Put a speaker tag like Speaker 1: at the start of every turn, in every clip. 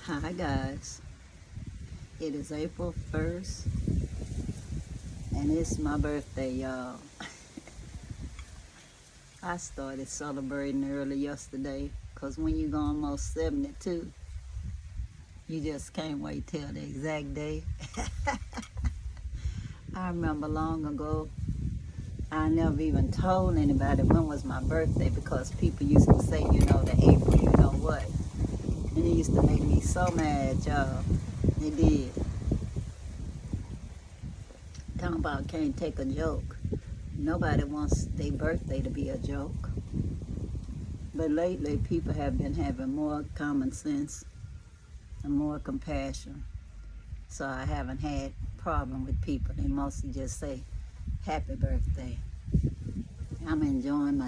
Speaker 1: Hi guys, it is April 1st and it's my birthday, y'all. I started celebrating early yesterday because when you go almost 72, you just can't wait till the exact day. I remember long ago, I never even told anybody when was my birthday because people used to say, the April, you know what. And it used to make me so mad, y'all. It did. Talking about can't take a joke. Nobody wants their birthday to be a joke. But lately, people have been having more common sense and more compassion. So I haven't had a problem with people. They mostly just say, happy birthday. I'm enjoying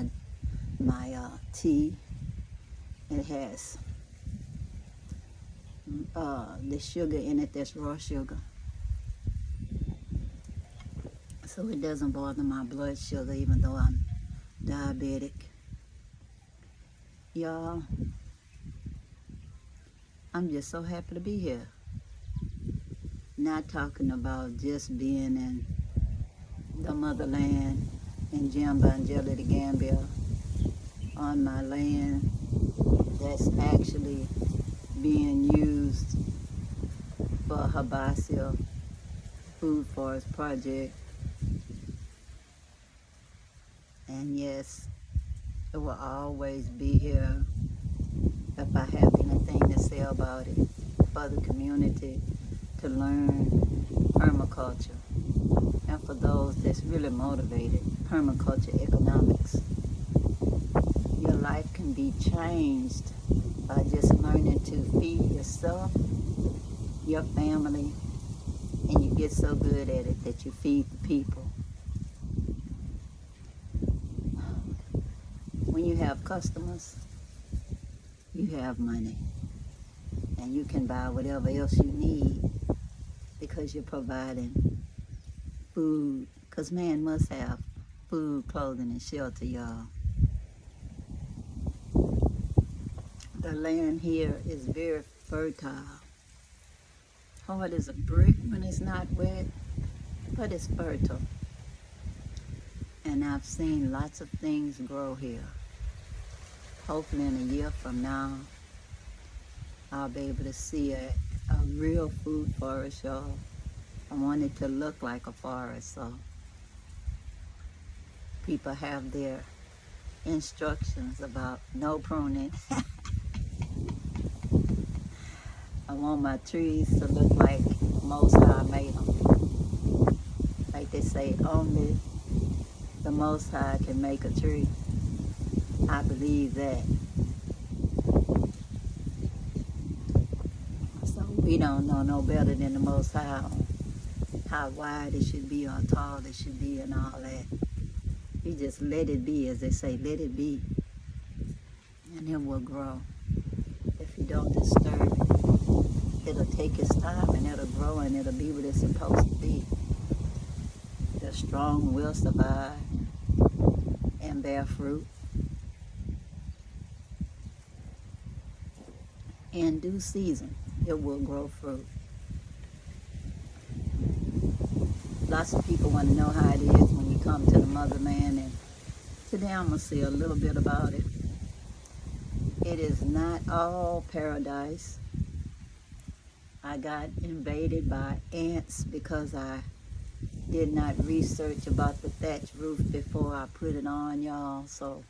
Speaker 1: my tea. It has the sugar in it that's raw sugar. So it doesn't bother my blood sugar even though I'm diabetic. Y'all, I'm just so happy to be here. Not talking about just being in the Motherland in Jamba and Jelly the Gambia on my land that's actually being used for Habasia Food Forest Project. And yes, it will always be here if I have anything to say about it for the community to learn permaculture. And for those that's really motivated, permaculture economics. Your life can be changed by just learning to feed yourself, your family, and you get so good at it that you feed the people. When you have customers, you have money, and you can buy whatever else you need because you're providing food, because man must have food, clothing, and shelter, y'all. The land here is very fertile. Hard as a brick when it's not wet, but it's fertile. And I've seen lots of things grow here. Hopefully in a year from now, I'll be able to see a real food forest, y'all. I want it to look like a forest, so people have their instructions about no pruning. I want my trees to look like Most High made them. Like they say, only the Most High can make a tree. I believe that. So we don't know no better than the Most High on how wide it should be or tall it should be and all that. You just let it be, as they say, let it be. And it will grow. If you don't disturb it, it'll take its time and it'll grow and it'll be what it's supposed to be. The strong will survive and bear fruit. In due season, it will grow fruit. Lots of people want to know how it is when you come to the motherland, and today I'm going to say a little bit about it. It is not all paradise. I got invaded by ants because I did not research about the thatch roof before I put it on, y'all. So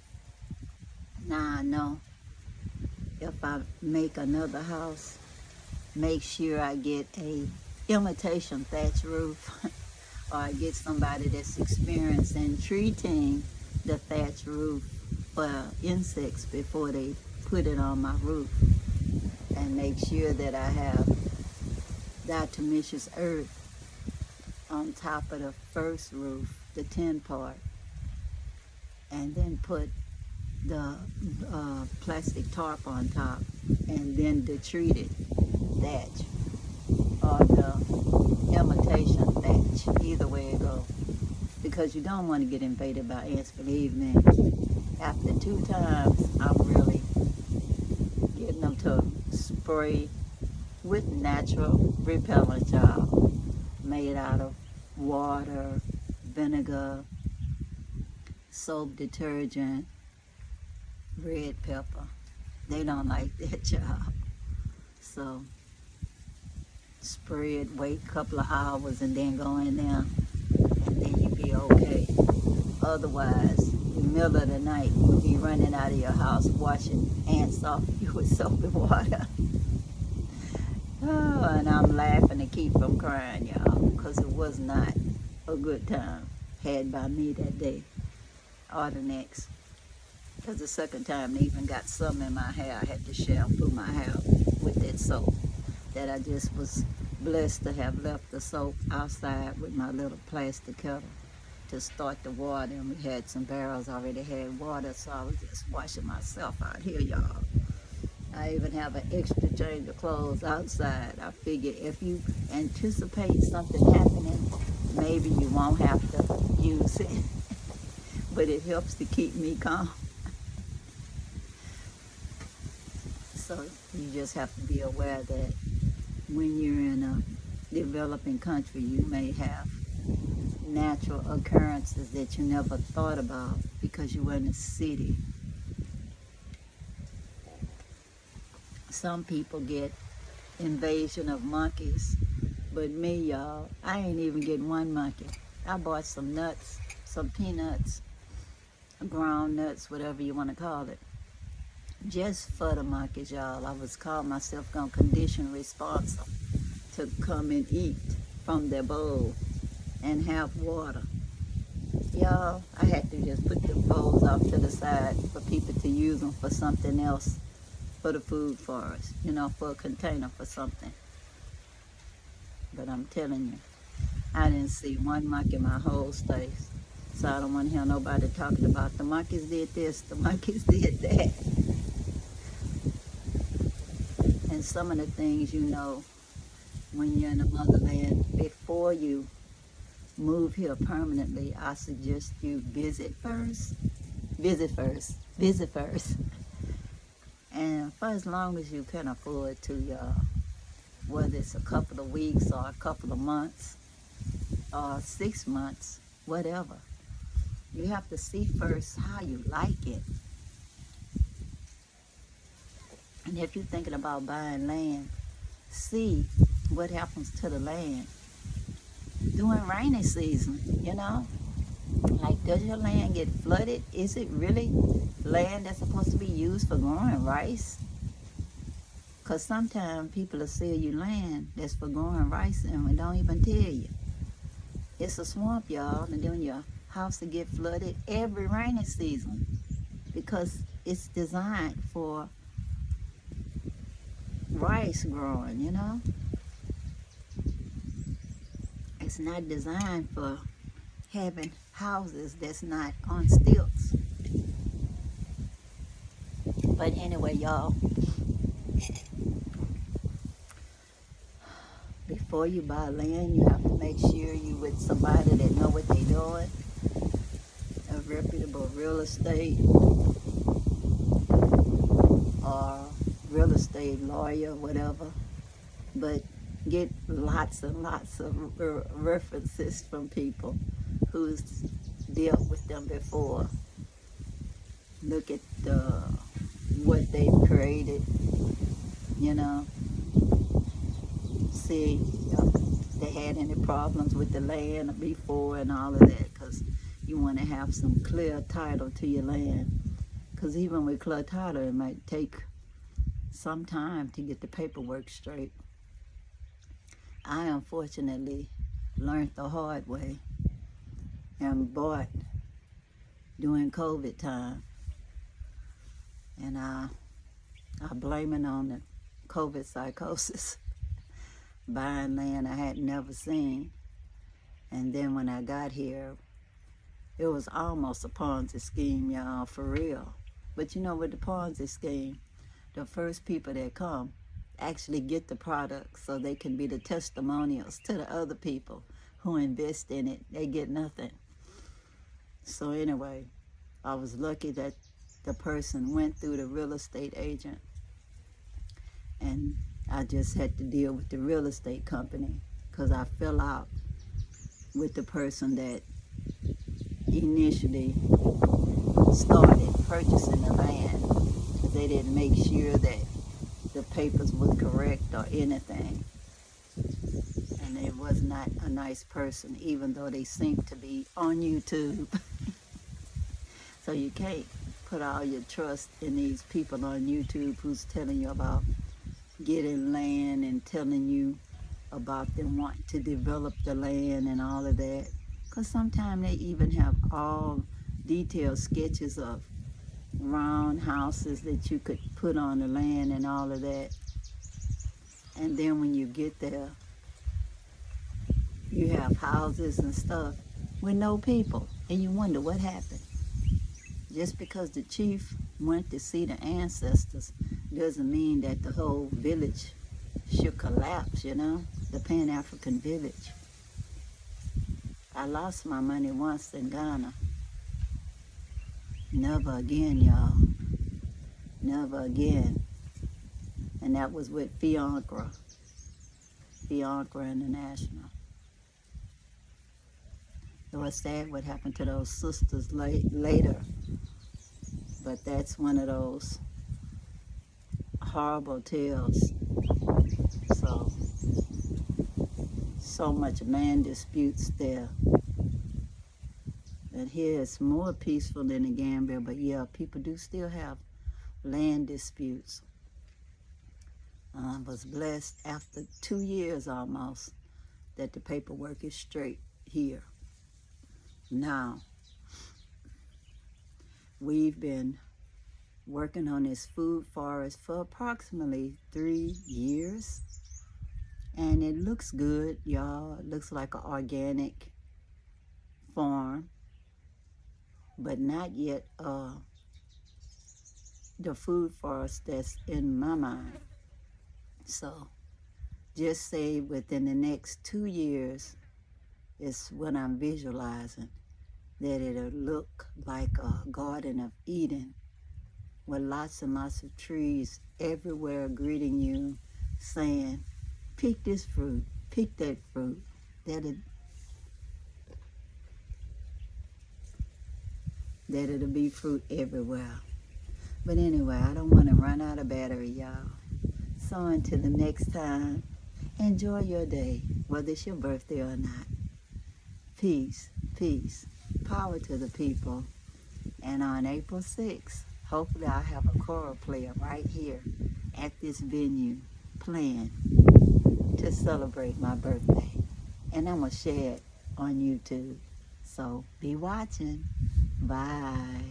Speaker 1: now I know if I make another house, make sure I get a imitation thatch roof or I get somebody that's experienced in treating the thatch roof for insects before they put it on my roof, and make sure that I have diatomaceous earth on top of the first roof, the tin part, and then put the plastic tarp on top, and then the treated thatch or the imitation thatch, either way it goes, because you don't want to get invaded by ants. Believe me, after 2 times I'm really getting them to spray with natural repellent, y'all, made out of water, vinegar, soap, detergent, red pepper. They don't like that, y'all. So spray it, wait a couple of hours, and then go in there, and then you be okay. Otherwise, in the middle of the night, you'll be running out of your house washing ants off you with soap and water. Oh, and I'm laughing to keep from crying, y'all, because it was not a good time had by me that day or the next. Because the second time they even got some in my hair. I had to shampoo my hair with that soap that I just was blessed to have left the soap outside with my little plastic kettle to start the water, and we had some barrels already had water, so I was just washing myself out here, y'all. I even have an extra change of clothes outside. I figure if you anticipate something happening, maybe you won't have to use it, but it helps to keep me calm. So you just have to be aware that when you're in a developing country, you may have natural occurrences that you never thought about because you were in a city. Some people get invasion of monkeys, but me, y'all, I ain't even getting one monkey. I bought some nuts, some peanuts, ground nuts, whatever you want to call it, just for the monkeys, y'all. I was calling myself gonna condition responsible to come and eat from their bowl and have water. Y'all, I had to just put the bowls off to the side for people to use them for something else, for the food forest, you know, for a container for something. But I'm telling you, I didn't see one monkey in my whole space. So I don't want to hear nobody talking about the monkeys did this, the monkeys did that. And some of the things, you know, when you're in the motherland, before you move here permanently, I suggest you visit first. Visit first. Visit first. And for as long as you can afford to, y'all, whether it's a couple of weeks or a couple of months or 6 months, whatever, you have to see first how you like it. And if you're thinking about buying land, see what happens to the land during rainy season, you know? Like, does your land get flooded? Is it really land that's supposed to be used for growing rice? Because sometimes people will sell you land that's for growing rice and we don't even tell you. It's a swamp, y'all, and then your house will get flooded every rainy season because it's designed for rice growing, you know? It's not designed for having houses that's not on stilts. But anyway, y'all, before you buy land, you have to make sure you with somebody that know what they're doing, a reputable real estate or real estate lawyer, whatever. But get lots and lots of references from people who's dealt with them before. Look at what they've created, you know. See if they had any problems with the land before and all of that, because you want to have some clear title to your land. Because even with clear title, it might take some time to get the paperwork straight. I unfortunately learned the hard way and bought during COVID time. And I blame it on the COVID psychosis. Buying land I had never seen. And then when I got here, it was almost a Ponzi scheme, y'all, for real. But you know, with the Ponzi scheme, the first people that come actually get the product so they can be the testimonials to the other people who invest in it. They get nothing. So anyway, I was lucky that the person went through the real estate agent and I just had to deal with the real estate company because I fell out with the person that initially started purchasing the land. They didn't make sure that the papers was correct or anything. And it was not a nice person, even though they seem to be on YouTube. So you can't put all your trust in these people on YouTube who's telling you about getting land and telling you about them wanting to develop the land and all of that. Because sometimes they even have all detailed sketches of round houses that you could put on the land and all of that. And then when you get there, you have houses and stuff with no people. And you wonder what happened. Just because the chief went to see the ancestors doesn't mean that the whole village should collapse, you know, the Pan-African village. I lost my money once in Ghana. Never again, y'all. Never again. And that was with Fiancra International. It was sad what happened to those sisters later. But that's one of those horrible tales. So much land disputes there. But here it's more peaceful than the Gambia, but yeah, people do still have land disputes. I was blessed after 2 years almost that the paperwork is straight here. Now, we've been working on this food forest for approximately 3 years. And it looks good, y'all. It looks like an organic farm, but not yet the food forest that's in my mind. So just say within the next 2 years is what I'm visualizing, that it'll look like a Garden of Eden with lots and lots of trees everywhere greeting you, saying, pick this fruit, pick that fruit. That it'll be fruit everywhere. But anyway, I don't want to run out of battery, y'all. So until the next time, enjoy your day, whether it's your birthday or not. Peace, peace, power to the people. And on April 6th, hopefully I'll have a choral player right here at this venue playing to celebrate my birthday. And I'm going to share it on YouTube. So be watching. Bye.